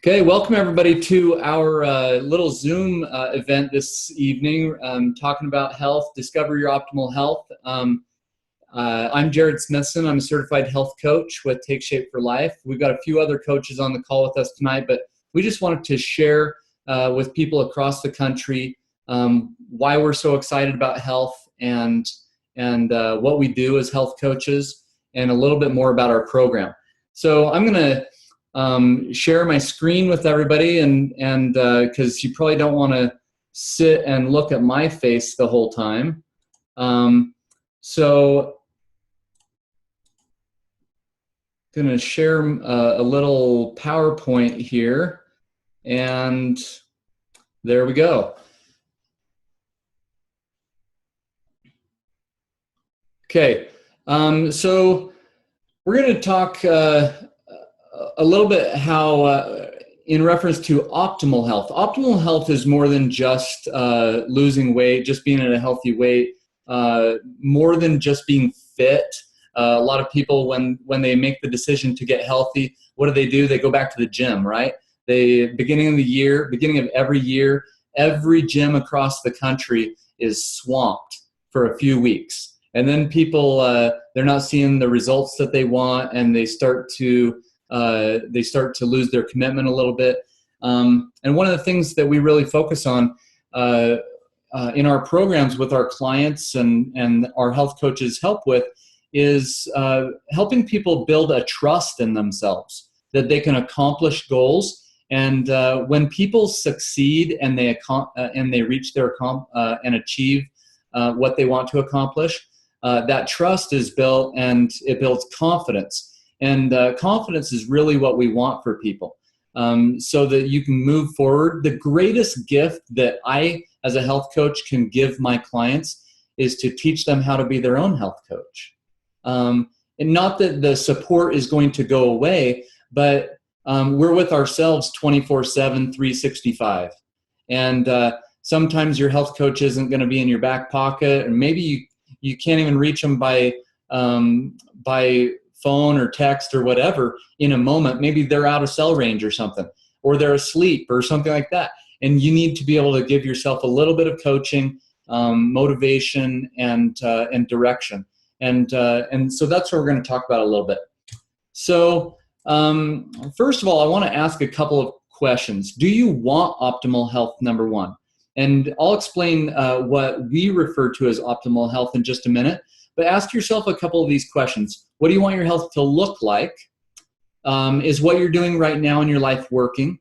Okay, welcome everybody to our little Zoom event this evening, talking about health, discover your optimal health. I'm Jared Smithson. I'm a certified health coach with Take Shape for Life. We've got a few other coaches on the call with us tonight, but we just wanted to share with people across the country why we're so excited about health and what we do as health coaches, and a little bit more about our program. So I'm going to share my screen with everybody, and because you probably don't want to sit and look at my face the whole time. So I'm going to share a little PowerPoint here, and there we go. Okay, so we're going to talk a little bit how, in reference to optimal health. Optimal health is more than just losing weight, just being at a healthy weight, more than just being fit. A lot of people, when they make the decision to get healthy, what do? They go back to the gym, right? Beginning of every year, every gym across the country is swamped for a few weeks. And then people, they're not seeing the results that they want, and they start to lose their commitment a little bit. And one of the things that we really focus on in our programs with our clients and our health coaches help with is helping people build a trust in themselves that they can accomplish goals. And when people succeed and they reach their and achieve what they want to accomplish, that trust is built, and it builds confidence. And confidence is really what we want for people, so that you can move forward. The greatest gift that I, as a health coach, can give my clients is to teach them how to be their own health coach. And not that the support is going to go away, but we're with ourselves 24/7, 365. And sometimes your health coach isn't going to be in your back pocket, and maybe you can't even reach them by phone or text or whatever in a moment. Maybe they're out of cell range or something, or they're asleep or something like that. And you need to be able to give yourself a little bit of coaching, motivation, and direction. And so that's what we're going to talk about a little bit. So first of all, I want to ask a couple of questions. Do you want optimal health, number one? And I'll explain what we refer to as optimal health in just a minute. But ask yourself a couple of these questions. What do you want your health to look like? Is what you're doing right now in your life working?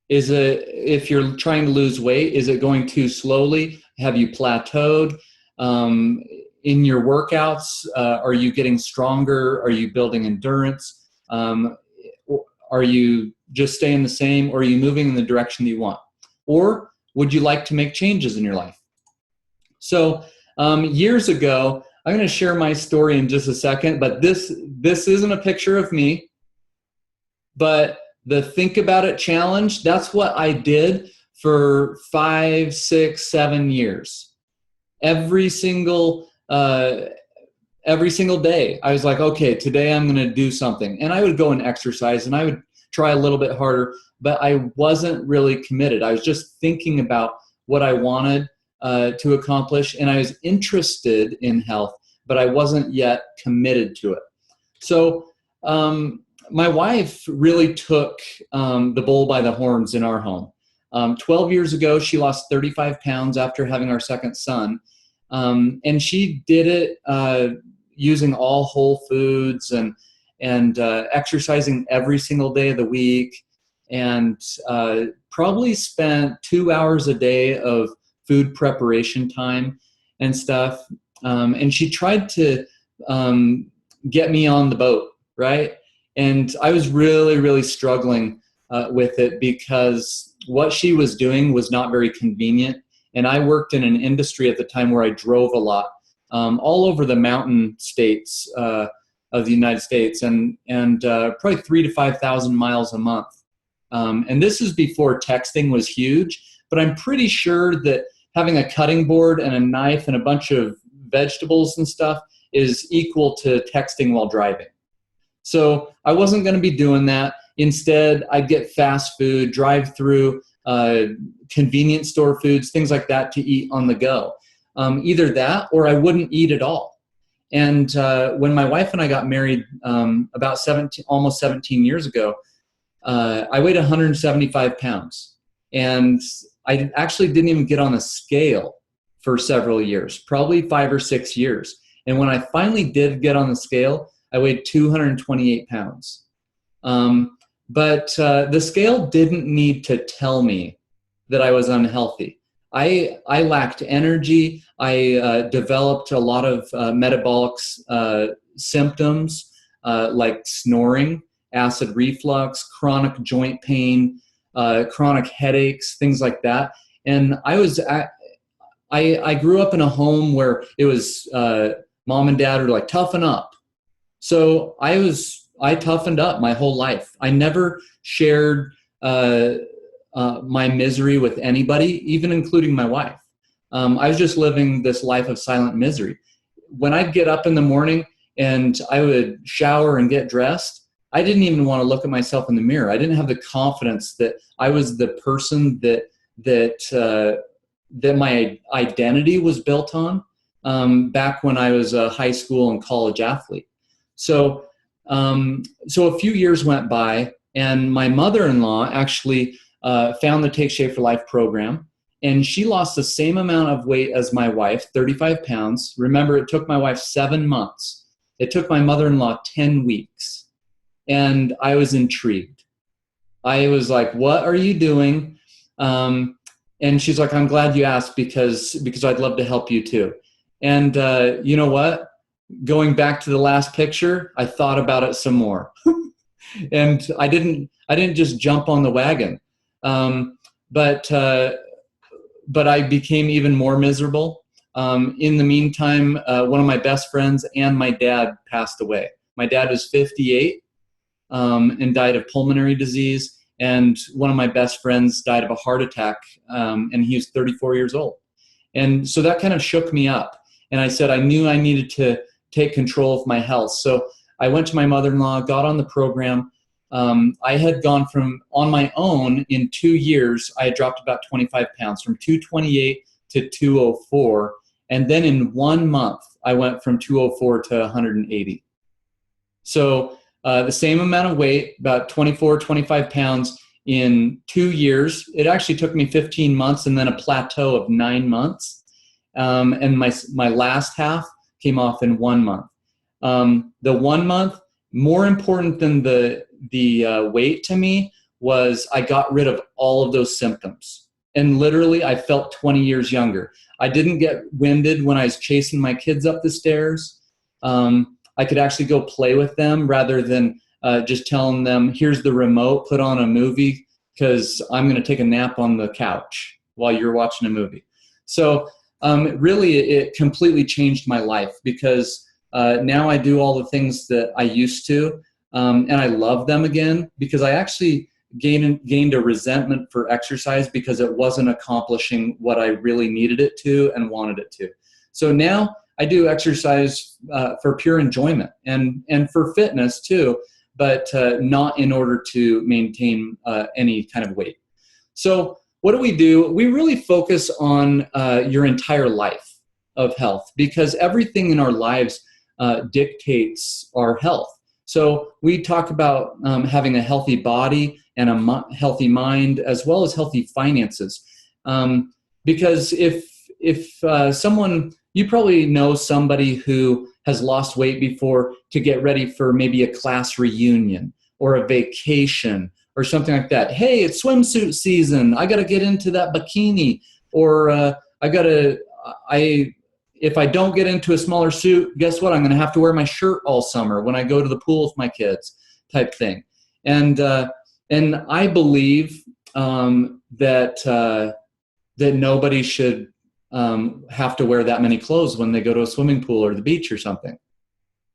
If you're trying to lose weight, is it going too slowly? Have you plateaued? In your workouts, are you getting stronger? Are you building endurance? Are you just staying the same, or are you moving in the direction that you want? Or would you like to make changes in your life? So years ago, I'm going to share my story in just a second, but this isn't a picture of me, but the Think About It challenge, that's what I did for 5, 6, 7 years. Every single day, I was like, okay, today I'm going to do something. And I would go and exercise, and I would try a little bit harder, but I wasn't really committed. I was just thinking about what I wanted to accomplish, and I was interested in health, but I wasn't yet committed to it. So my wife really took the bull by the horns in our home. 12 years ago, she lost 35 pounds after having our second son, and she did it using all whole foods and exercising every single day of the week, and probably spent 2 hours a day of food preparation time and stuff. And she tried to get me on the boat, right? And I was really, really struggling with it, because what she was doing was not very convenient. And I worked in an industry at the time where I drove a lot, all over the mountain states of the United States, and probably 3,000 to 5,000 miles a month. And this is before texting was huge, but I'm pretty sure that having a cutting board and a knife and a bunch of vegetables and stuff is equal to texting while driving. So I wasn't going to be doing that. Instead, I'd get fast food, drive-through, convenience store foods, things like that to eat on the go. Either that or I wouldn't eat at all. And when my wife and I got married about almost 17 years ago, I weighed 175 pounds. And I actually didn't even get on a scale for several years, probably 5 or 6 years. And when I finally did get on the scale, I weighed 228 pounds. But the scale didn't need to tell me that I was unhealthy. I lacked energy. I developed a lot of metabolic symptoms like snoring, acid reflux, chronic joint pain, chronic headaches, things like that. And I grew up in a home where it was mom and dad were like, toughen up. So I toughened up my whole life. I never shared my misery with anybody, even including my wife. I was just living this life of silent misery. When I'd get up in the morning and I would shower and get dressed, I didn't even want to look at myself in the mirror. I didn't have the confidence that I was the person that my identity was built on back when I was a high school and college athlete. So a few years went by, and my mother-in-law actually found the Take Shape for Life program, and she lost the same amount of weight as my wife, 35 pounds. Remember, it took my wife 7 months. It took my mother-in-law 10 weeks, and I was intrigued. I was like, what are you doing? And she's like, I'm glad you asked because I'd love to help you too. And you know what? Going back to the last picture, I thought about it some more. And I didn't just jump on the wagon. But I became even more miserable. In the meantime, one of my best friends and my dad passed away. My dad was 58 and died of pulmonary disease. And one of my best friends died of a heart attack, and he was 34 years old. And so that kind of shook me up. And I said I knew I needed to take control of my health. So I went to my mother-in-law, got on the program. I had gone from, on my own, in 2 years, I had dropped about 25 pounds, from 228 to 204. And then in 1 month, I went from 204 to 180. So the same amount of weight, about 24, 25 pounds in 2 years. It actually took me 15 months and then a plateau of 9 months. And my last half came off in 1 month. The 1 month, more important than the weight to me, was I got rid of all of those symptoms. And literally, I felt 20 years younger. I didn't get winded when I was chasing my kids up the stairs. I could actually go play with them rather than just telling them, here's the remote, put on a movie, because I'm going to take a nap on the couch while you're watching a movie. So really, it completely changed my life, because now I do all the things that I used to, and I love them again, because I actually gained a resentment for exercise because it wasn't accomplishing what I really needed it to and wanted it to. So now I do exercise for pure enjoyment and for fitness too, but not in order to maintain any kind of weight. So what do? We really focus on your entire life of health, because everything in our lives dictates our health. So we talk about having a healthy body and a healthy mind, as well as healthy finances. Because if someone, you probably know somebody who has lost weight before to get ready for maybe a class reunion or a vacation or something like that. Hey, it's swimsuit season. I got to get into that bikini. Or if I don't get into a smaller suit, guess what? I'm going to have to wear my shirt all summer when I go to the pool with my kids, type thing. And I believe that nobody should have to wear that many clothes when they go to a swimming pool or the beach or something.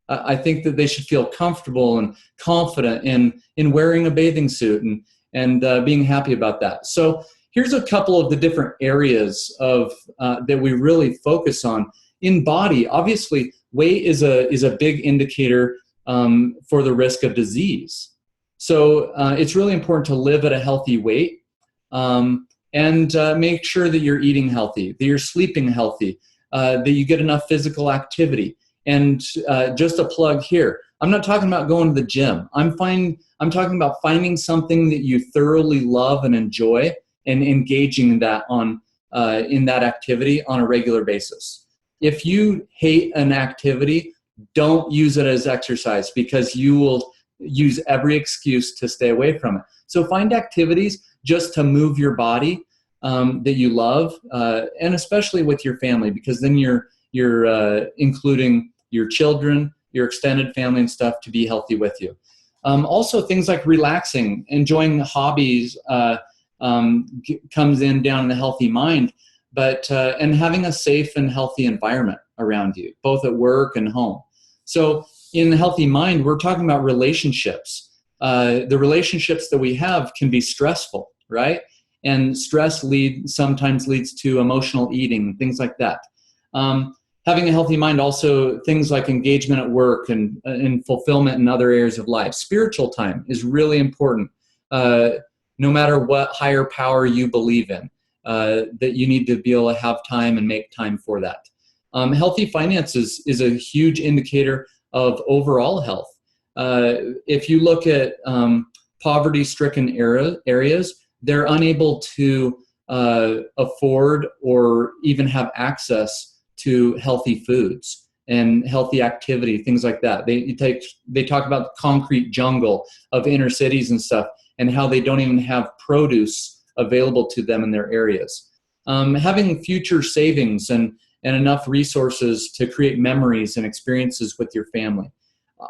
I think that they should feel comfortable and confident in wearing a bathing suit and being happy about that. So here's a couple of the different areas of that we really focus on. In body, obviously, weight is a big indicator for the risk of disease. So it's really important to live at a healthy weight, and make sure that you're eating healthy, that you're sleeping healthy, that you get enough physical activity. And just a plug here, I'm not talking about going to the gym. I'm talking about finding something that you thoroughly love and enjoy and engaging in that in that activity on a regular basis. If you hate an activity, don't use it as exercise, because you will use every excuse to stay away from it. So find activities just to move your body that you love, and especially with your family, because then you're including your children, your extended family and stuff to be healthy with you. Also things like relaxing, enjoying hobbies comes in down in the healthy mind, but and having a safe and healthy environment around you, both at work and home. So in the healthy mind, we're talking about relationships. The relationships that we have can be stressful, right? And stress sometimes leads to emotional eating, things like that. Having a healthy mind, also things like engagement at work and fulfillment in other areas of life. Spiritual time is really important. No matter what higher power you believe in, that you need to be able to have time and make time for that. Healthy finances is a huge indicator of overall health. If you look at poverty-stricken areas, they're unable to afford or even have access to healthy foods and healthy activity, things like that. They talk about the concrete jungle of inner cities and stuff, and how they don't even have produce available to them in their areas. Having future savings and enough resources to create memories and experiences with your family.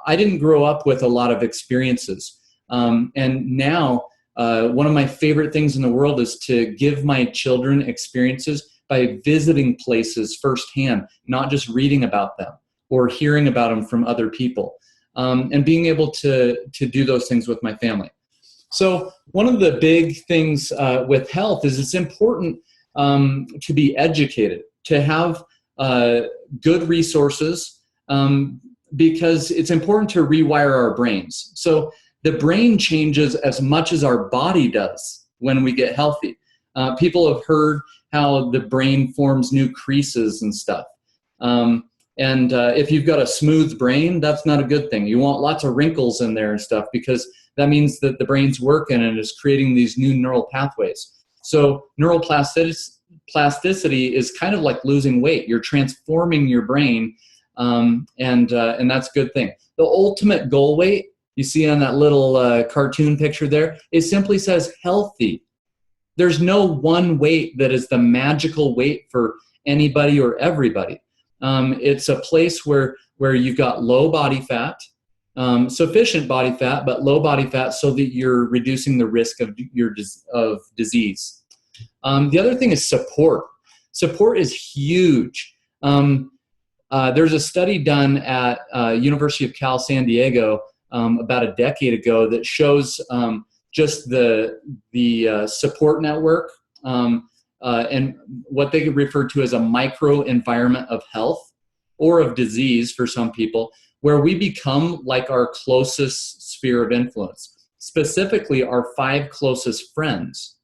I didn't grow up with a lot of experiences. And now one of my favorite things in the world is to give my children experiences by visiting places firsthand, not just reading about them or hearing about them from other people, and being able to do those things with my family. So one of the big things with health is it's important to be educated, to have good resources, because it's important to rewire our brains. So the brain changes as much as our body does when we get healthy. People have heard how the brain forms new creases and stuff. And if you've got a smooth brain, that's not a good thing. You want lots of wrinkles in there and stuff, because that means that the brain's working and is creating these new neural pathways. So neuroplasticity is kind of like losing weight. You're transforming your brain, and that's a good thing. The ultimate goal weight, you see on that little cartoon picture there, it simply says healthy. There's no one weight that is the magical weight for anybody or everybody. It's a place where you've got low body fat, sufficient body fat, but low body fat, so that you're reducing the risk of disease. The other thing is support. Support is huge. There's a study done at University of Cal San Diego about a decade ago that shows just the support network and what they refer to as a micro environment of health or of disease for some people, where we become like our closest sphere of influence, specifically our 5 closest friends.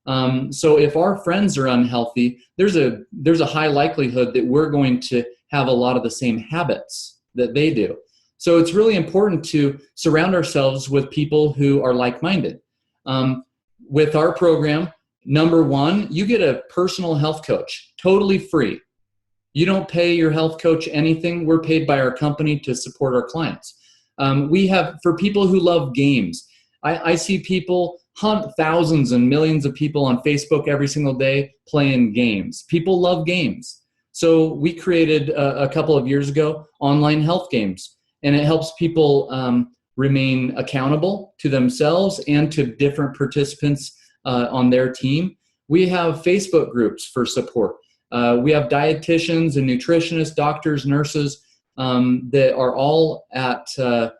So if our friends are unhealthy, there's a high likelihood that we're going to have a lot of the same habits that they do. So it's really important to surround ourselves with people who are like-minded. With our program, number 1, you get a personal health coach, totally free. You don't pay your health coach anything. We're paid by our company to support our clients. We have, for people who love games, I see people hunt thousands and millions of people on Facebook every single day playing games. People love games. So we created a couple of years ago online health games, and it helps people remain accountable to themselves and to different participants on their team. We have Facebook groups for support. We have dietitians and nutritionists, doctors, nurses that are all at the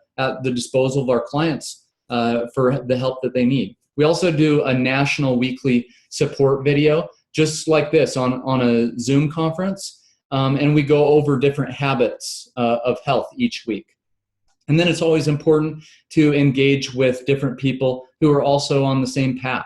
disposal of our clients for the help that they need. We also do a national weekly support video, just like this on a Zoom conference, and we go over different habits of health each week. And then it's always important to engage with different people who are also on the same path.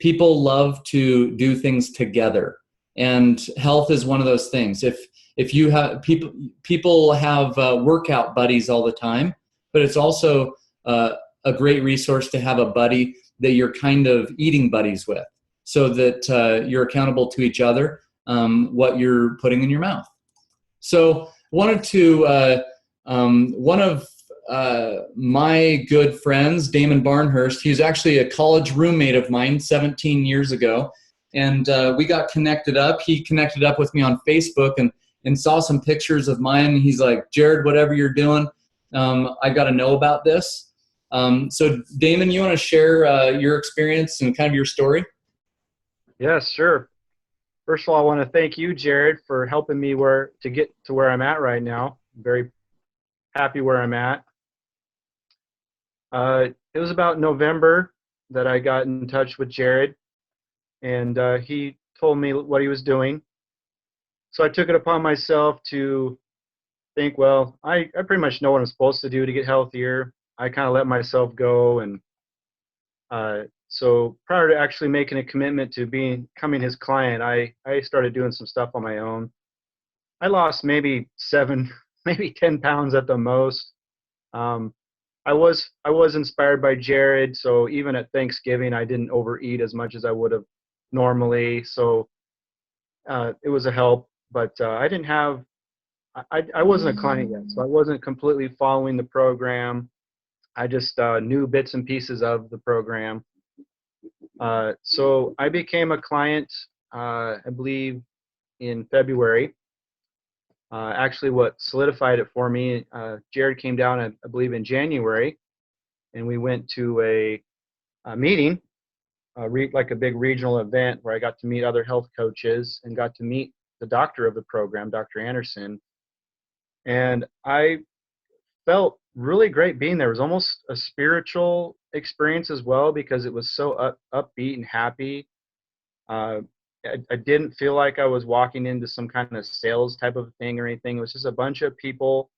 People love to do things together, and health is one of those things. If you have people have workout buddies all the time, but it's also a great resource to have a buddy that you're kind of eating buddies with, so that you're accountable to each other, what you're putting in your mouth. So wanted to one of my good friends, Damon Barnhurst, he's actually a college roommate of mine 17 years ago. And we got connected up. He connected up with me on Facebook and saw some pictures of mine. He's like, Jared, whatever you're doing, I got to know about this. So Damon, you want to share your experience and kind of your story? Yes, sure. First of all, I want to thank you, Jared, for helping me to get to where I'm at right now. I'm very happy where I'm at. It was about November that I got in touch with Jared, and he told me what he was doing. So I took it upon myself to think, well, I pretty much know what I'm supposed to do to get healthier. I kind of let myself go, and so prior to actually making a commitment to becoming his client, I started doing some stuff on my own. I lost maybe 7, maybe 10 pounds at the most. I was inspired by Jared, so even at Thanksgiving, I didn't overeat as much as I would have normally. So it was a help, but I didn't have. I wasn't a client yet, so I wasn't completely following the program. I just knew bits and pieces of the program. So I became a client, I believe, in February. Actually, what solidified it for me, Jared came down, I believe, in January, and we went to a meeting, like a big regional event where I got to meet other health coaches and got to meet the doctor of the program, Dr. Anderson. And I felt really great being there. It was almost a spiritual experience as well, because it was so upbeat and happy. I didn't feel like I was walking into some kind of sales type of thing or anything. It was just a bunch of people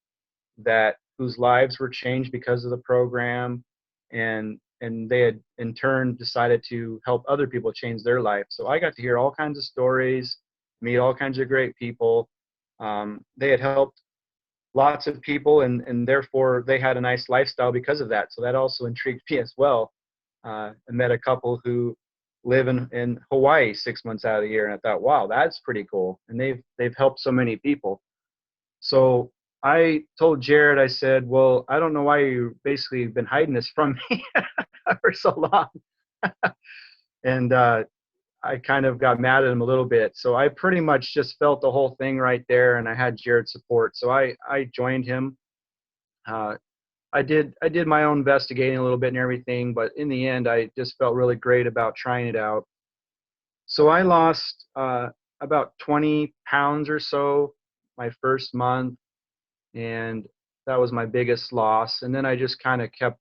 whose lives were changed because of the program, and they had in turn decided to help other people change their life. So I got to hear all kinds of stories, meet all kinds of great people. They had helped lots of people, and therefore they had a nice lifestyle because of that. So that also intrigued me as well. I met a couple who live in Hawaii 6 months out of the year, and I thought, wow, that's pretty cool. And they've helped so many people. So I told Jared, I said, well, I don't know why you basically been hiding this from me for so long. And I kind of got mad at him a little bit. So I pretty much just felt the whole thing right there, and I had Jared's support. So I joined him. I did my own investigating a little bit and everything, but in the end, I just felt really great about trying it out. So I lost about 20 pounds or so my first month, and that was my biggest loss. And then I just kind of kept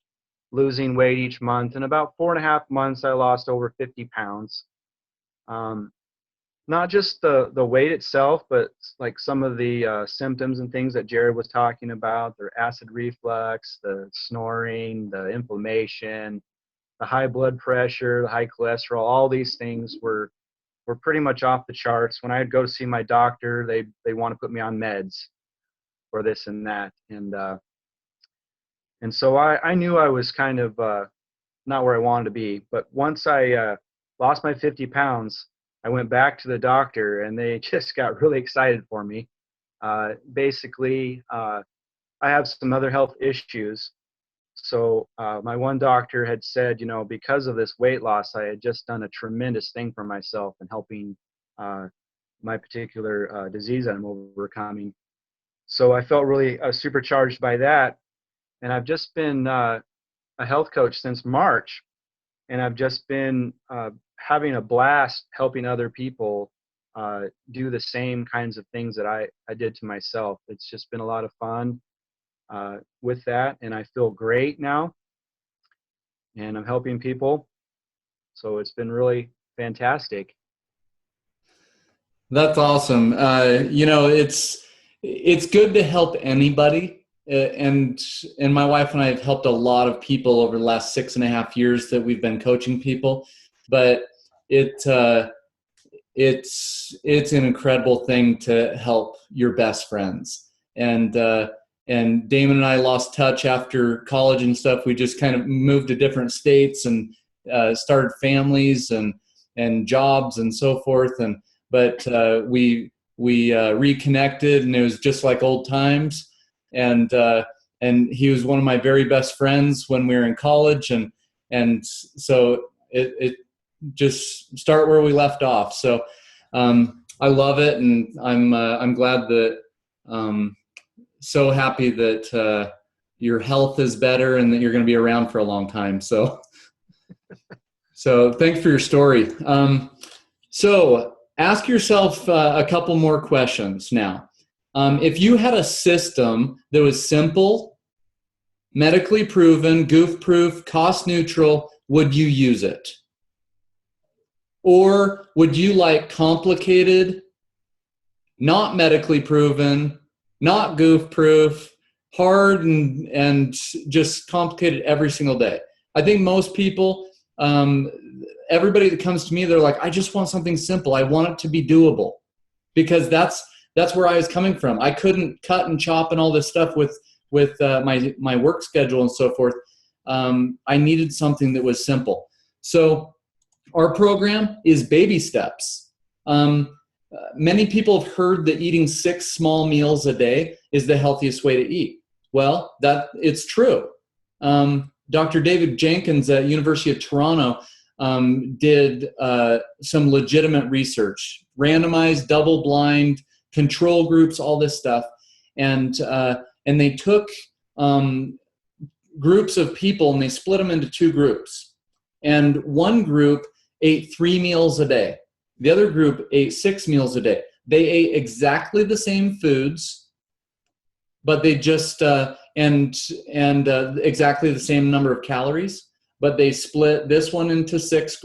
losing weight each month. In about 4.5 months, I lost over 50 pounds. Not just the weight itself, but like some of the symptoms and things that Jared was talking about, the acid reflux, the snoring, the inflammation, the high blood pressure, the high cholesterol, all these things were pretty much off the charts. When I'd go to see my doctor, they want to put me on meds for this and that. And so I knew I was kind of not where I wanted to be. But once I lost my 50 pounds, I went back to the doctor, and they just got really excited for me. Basically, I have some other health issues. So my one doctor had said, because of this weight loss, I had just done a tremendous thing for myself in helping my particular disease that I'm overcoming. So I felt really supercharged by that. And I've just been a health coach since March. And I've just been having a blast helping other people do the same kinds of things that I did to myself. It's just been a lot of fun with that, and I feel great now, and I'm helping people. So it's been really fantastic. That's awesome. It's good to help anybody. and my wife and I have helped a lot of people over the last 6.5 years that we've been coaching people, but it's an incredible thing to help your best friends. And Damon and I lost touch after college and stuff. We just kind of moved to different states and started families and jobs and so forth. But we reconnected, and it was just like old times. And he was one of my very best friends when we were in college, and so it just start where we left off. So I love it, and I'm glad that so happy that your health is better and that you're going to be around for a long time. So thanks for your story. So ask yourself a couple more questions now. If you had a system that was simple, medically proven, goof-proof, cost-neutral, would you use it? Or would you like complicated, not medically proven, not goof-proof, hard and just complicated every single day? I think most people, everybody that comes to me, they're like, I just want something simple. I want it to be doable, because that's where I was coming from. I couldn't cut and chop and all this stuff with my work schedule and so forth. I needed something that was simple. So our program is baby steps. Many people have heard that eating 6 small meals a day is the healthiest way to eat. Well, it's true. Dr. David Jenkins at University of Toronto did some legitimate research, randomized, double-blind, control groups, all this stuff, and they took groups of people and they split them into 2 groups. And one group ate 3 meals a day. The other group ate 6 meals a day. They ate exactly the same foods, but they just exactly the same number of calories. But they split this one into 6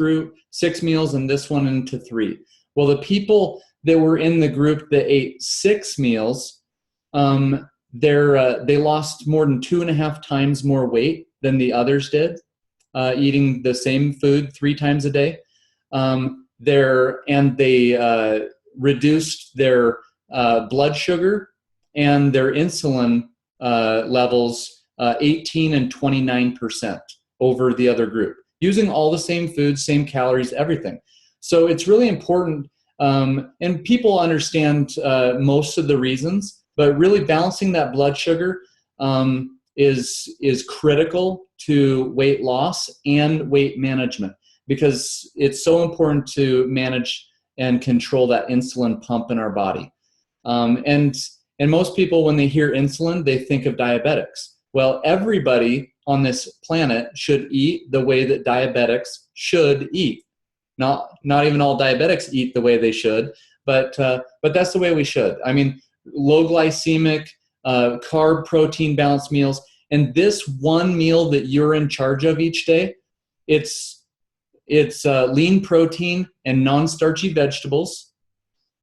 meals and this one into 3. Well, the people that were in the group that ate 6 meals, they lost more than 2.5 times more weight than the others did, eating the same food 3 times a day. They reduced their blood sugar and their insulin levels 18 and 29% over the other group, using all the same foods, same calories, everything. So it's really important, and people understand most of the reasons, but really balancing that blood sugar is critical to weight loss and weight management, because it's so important to manage and control that insulin pump in our body. And most people, when they hear insulin, they think of diabetics. Well, everybody on this planet should eat the way that diabetics should eat. Not even all diabetics eat the way they should, but that's the way we should. I mean, low glycemic, carb, protein balanced meals. And this one meal that you're in charge of each day, it's lean protein and non-starchy vegetables,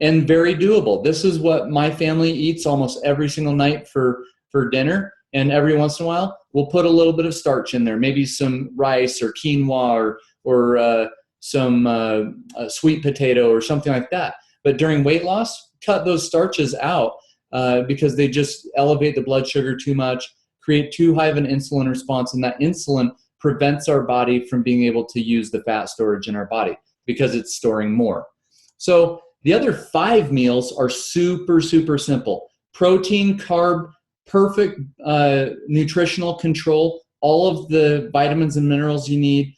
and very doable. This is what my family eats almost every single night for dinner. And every once in a while, we'll put a little bit of starch in there, maybe some rice or quinoa or some sweet potato or something like that. But during weight loss, cut those starches out because they just elevate the blood sugar too much, create too high of an insulin response, and that insulin prevents our body from being able to use the fat storage in our body because it's storing more. So the other 5 meals are super, super simple. Protein, carb, perfect nutritional control, all of the vitamins and minerals you need.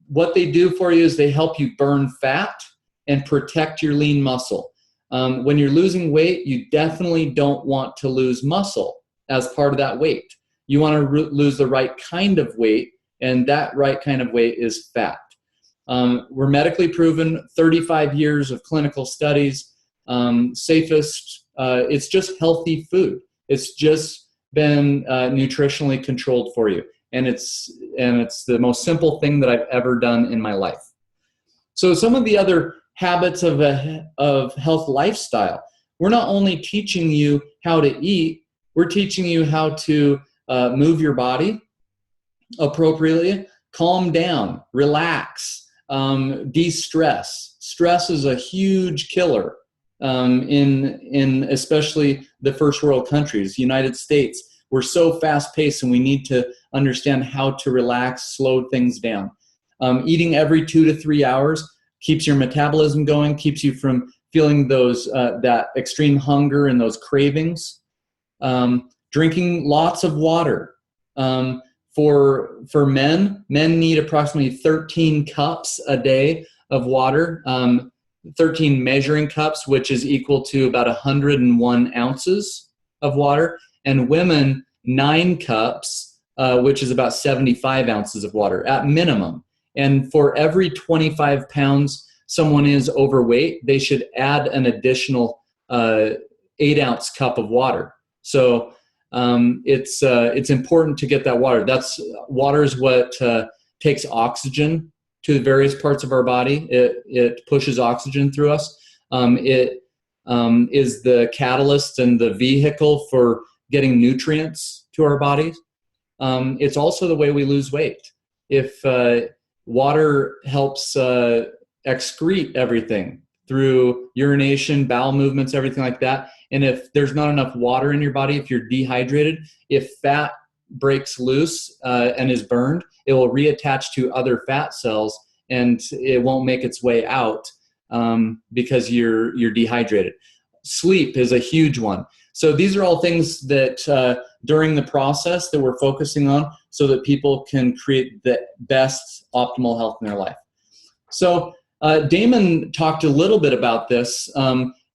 What they do for you is they help you burn fat and protect your lean muscle. When you're losing weight, you definitely don't want to lose muscle as part of that weight. You want to lose the right kind of weight, and that right kind of weight is fat. We're medically proven, 35 years of clinical studies, safest. It's just healthy food. It's just been nutritionally controlled for you, and it's the most simple thing that I've ever done in my life. So some of the other habits of health lifestyle, we're not only teaching you how to eat, We're teaching you how to move your body appropriately, calm down, relax, de-stress. Stress is a huge killer in especially the first world countries, United States. We're so fast-paced, and we need to understand how to relax, slow things down. Eating every 2 to 3 hours keeps your metabolism going, keeps you from feeling those that extreme hunger and those cravings. Drinking lots of water. For men need approximately 13 cups a day of water, 13 measuring cups, which is equal to about 101 ounces of water, and women 9 cups, which is about 75 ounces of water at minimum. And for every 25 pounds someone is overweight, they should add an additional 8-ounce cup of water. So it's important to get that water. Water is what takes oxygen to the various parts of our body. It pushes oxygen through us. It is the catalyst and the vehicle for getting nutrients to our bodies. It's also the way we lose weight. If water helps excrete everything through urination, bowel movements, everything like that. And if there's not enough water in your body, if you're dehydrated, if fat breaks loose and is burned, it will reattach to other fat cells, and it won't make its way out because you're dehydrated. Sleep is a huge one. So these are all things that during the process that we're focusing on so that people can create the best optimal health in their life. So Damon talked a little bit about this.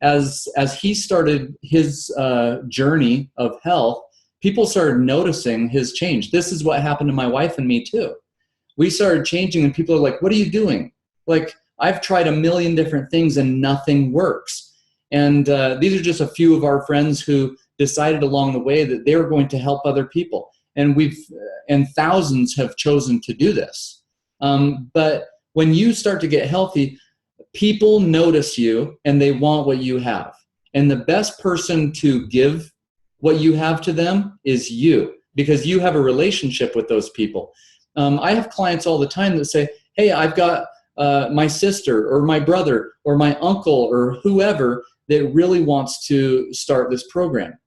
As he started his journey of health, people started noticing his change. This is what happened to my wife and me too. We started changing, and people are like, what are you doing? Like, I've tried a million different things and nothing works. And these are just a few of our friends who decided along the way that they were going to help other people. And thousands have chosen to do this. But when you start to get healthy, people notice you and they want what you have. And the best person to give what you have to them is you, because you have a relationship with those people. I have clients all the time that say, hey, I've got my sister or my brother or my uncle or whoever that really wants to start this program.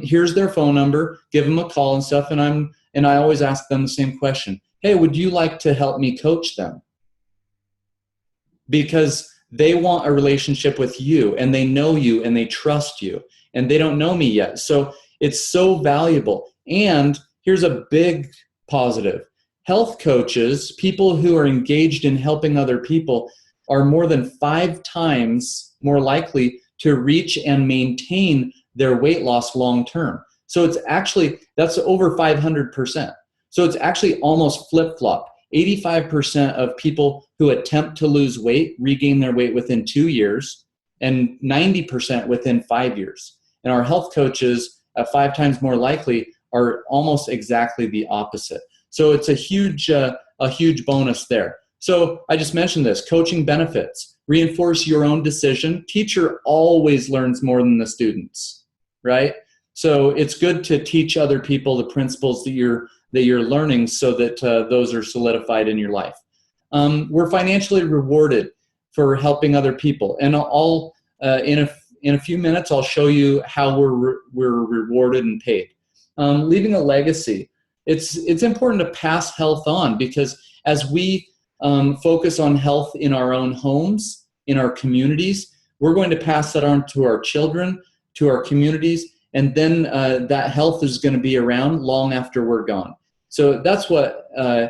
Here's their phone number, give them a call and stuff. And I always ask them the same question. Hey, would you like to help me coach them? Because they want a relationship with you, and they know you, and they trust you, and they don't know me yet. So it's so valuable. And here's a big positive. Health coaches, people who are engaged in helping other people, are more than 5 times more likely to reach and maintain their weight loss long term. So it's actually, that's over 500%. So it's actually almost flip-flop. 85% of people who attempt to lose weight regain their weight within 2 years, and 90% within 5 years. And our health coaches, at 5 times more likely, are almost exactly the opposite. So it's a huge bonus there. So I just mentioned this, coaching benefits. Reinforce your own decision. Teacher always learns more than the students, right? So it's good to teach other people the principles that you're learning so that those are solidified in your life. We're financially rewarded for helping other people. And I'll in a few minutes, I'll show you how we're rewarded and paid. Leaving a legacy. It's important to pass health on, because as we focus on health in our own homes, in our communities, we're going to pass that on to our children, to our communities, and then that health is going to be around long after we're gone. So that's what I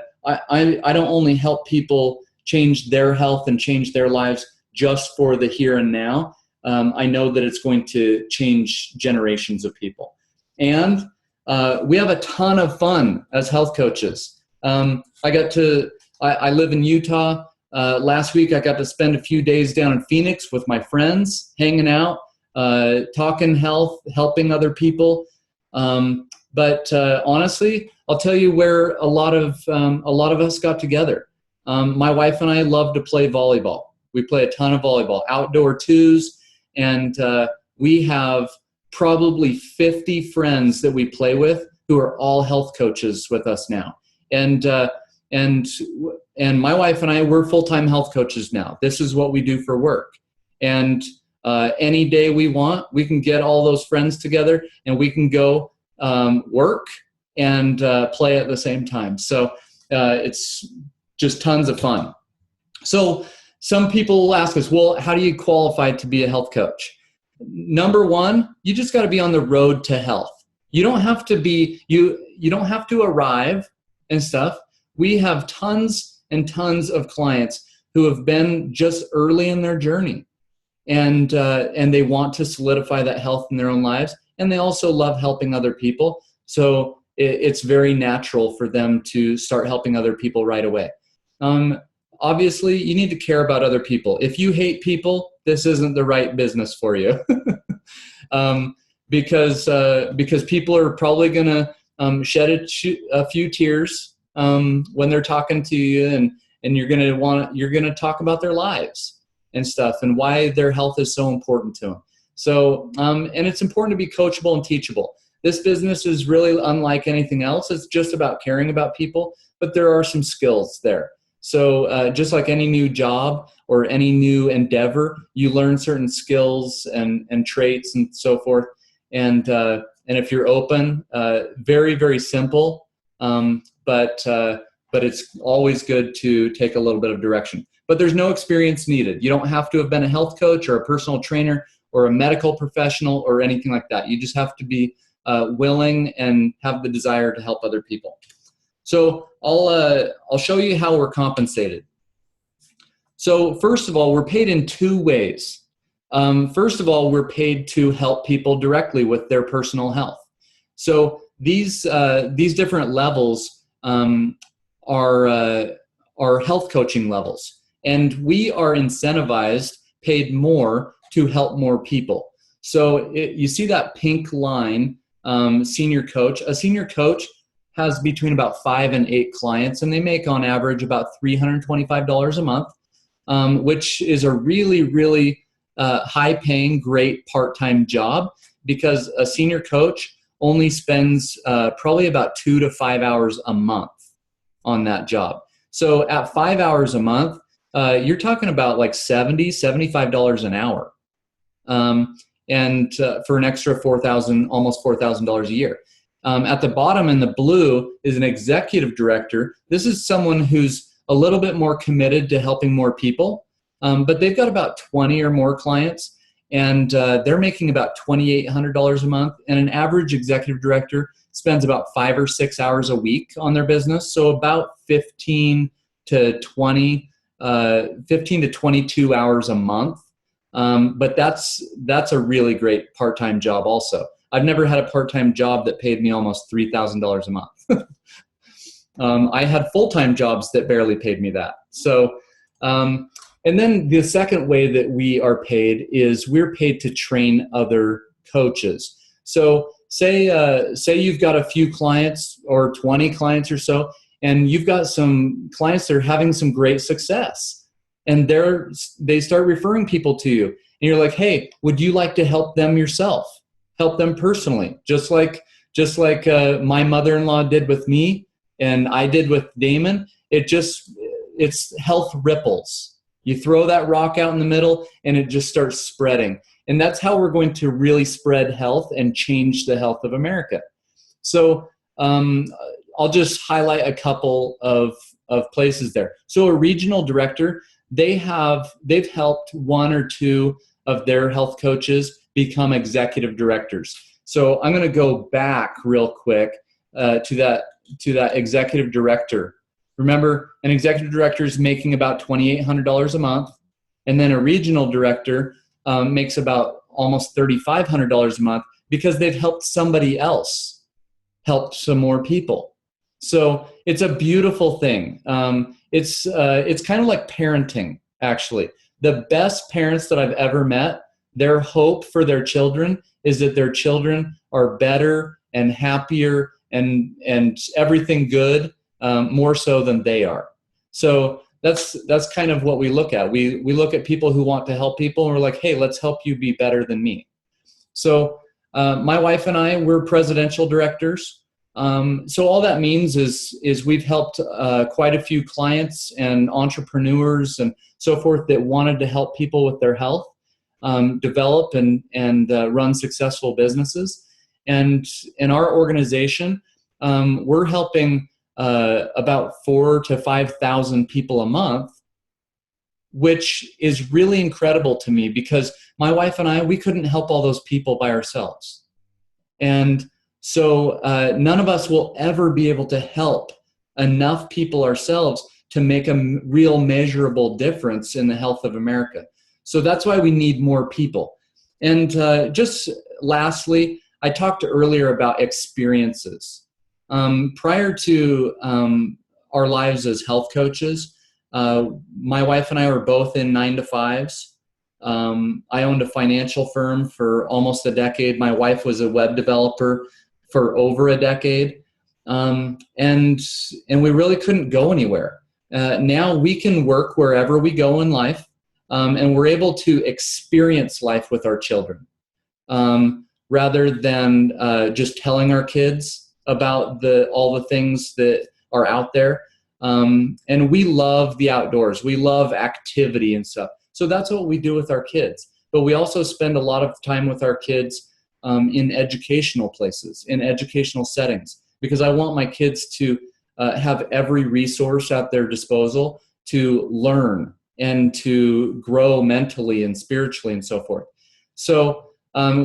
don't only help people change their health and change their lives just for the here and now. I know that it's going to change generations of people. And we have a ton of fun as health coaches. I live in Utah. Last week I got to spend a few days down in Phoenix with my friends, hanging out, talking health, helping other people. But honestly, I'll tell you where a lot of us got together. My wife and I love to play volleyball. We play a ton of volleyball, outdoor twos, and we have probably 50 friends that we play with who are all health coaches with us now. And my wife and I, we're full-time health coaches now. This is what we do for work. And any day we want, we can get all those friends together and we can go work and play at the same time. So it's just tons of fun. So some people will ask us, well, how do you qualify to be a health coach? Number one, you just got to be on the road to health. You don't have to be, you don't have to arrive and stuff. We have tons and tons of clients who have been just early in their journey, and they want to solidify that health in their own lives, and they also love helping other people. So it's very natural for them to start helping other people right away. Obviously, you need to care about other people. If you hate people, this isn't the right business for you, because people are probably going to shed a few tears when they're talking to you, and you're going to talk about their lives and stuff and why their health is so important to them. So, and it's important to be coachable and teachable. This business is really unlike anything else. It's just about caring about people, but there are some skills there. So just like any new job or any new endeavor, you learn certain skills and traits and so forth. And if you're open, very, very simple, but it's always good to take a little bit of direction. But there's no experience needed. You don't have to have been a health coach or a personal trainer or a medical professional or anything like that. You just have to be willing and have the desire to help other people. So I'll show you how we're compensated. So first of all, we're paid in two ways. First of all, we're paid to help people directly with their personal health. So these different levels are health coaching levels, and we are incentivized, paid more to help more people. So you see that pink line, senior coach. A senior coach has between about 5 and 8 clients, and they make on average about $325 a month, which is a really, really high-paying, great part-time job, because a senior coach only spends probably about 2 to 5 hours a month on that job. So at 5 hours a month, you're talking about like $70, $75 an hour, and for an extra almost $4,000 a year. At the bottom in the blue is an executive director. This is someone who's a little bit more committed to helping more people, but they've got about 20 or more clients, and they're making about $2,800 a month. And an average executive director spends about 5 or 6 hours a week on their business, so about 15 to 22 hours a month. But that's a really great part-time job also. I've never had a part-time job that paid me almost $3,000 a month. I had full-time jobs that barely paid me that. So, and then the second way that we are paid is we're paid to train other coaches. So say you've got a few clients or 20 clients or so, and you've got some clients that are having some great success, and they start referring people to you, and you're like, hey, would you like to help them yourself? Help them personally, just like my mother-in-law did with me and I did with Damon. It's health ripples. You throw that rock out in the middle and it just starts spreading. And that's how we're going to really spread health and change the health of America. So I'll just highlight a couple of places there. So a regional director, they've helped 1 or 2 of their health coaches become executive directors. So I'm going to go back real quick to that executive director. Remember, an executive director is making about $2,800 a month, and then a regional director makes about almost $3,500 a month because they've helped somebody else help some more people. So it's a beautiful thing. It's kind of like parenting, actually. The best parents that I've ever met, their hope for their children is that their children are better and happier and everything good, more so than they are. So that's kind of what we look at. We look at people who want to help people, and we're like, hey, let's help you be better than me. So My wife and I, we're presidential directors. So all that means is we've helped quite a few clients and entrepreneurs and so forth that wanted to help people with their health develop and run successful businesses. And in our organization, we're helping about 4,000 to 5,000 people a month, which is really incredible to me because my wife and I, we couldn't help all those people by ourselves. And so none of us will ever be able to help enough people ourselves to make a real measurable difference in the health of America. So that's why we need more people. And just lastly, I talked earlier about experiences. Prior to our lives as health coaches, my wife and I were both in 9-to-5s. I owned a financial firm for almost a decade. My wife was a web developer for over a decade. And we really couldn't go anywhere. Now we can work wherever we go in life, and we're able to experience life with our children rather than just telling our kids about all the things that are out there. And we love the outdoors. We love activity and stuff. So that's what we do with our kids. But we also spend a lot of time with our kids in educational places, in educational settings, because I want my kids to have every resource at their disposal to learn and to grow mentally and spiritually and so forth. So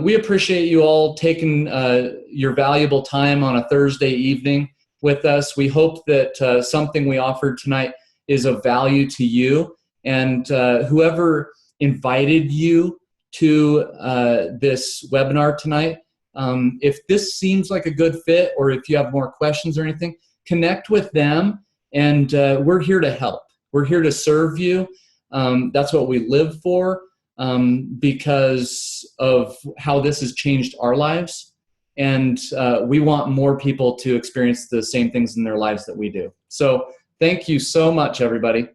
we appreciate you all taking your valuable time on a Thursday evening with us. We hope that something we offered tonight is of value to you. And whoever invited you to this webinar tonight, if this seems like a good fit, or if you have more questions or anything, connect with them, and we're here to help. We're here to serve you. That's what we live for, because of how this has changed our lives. And we want more people to experience the same things in their lives that we do. So thank you so much, everybody.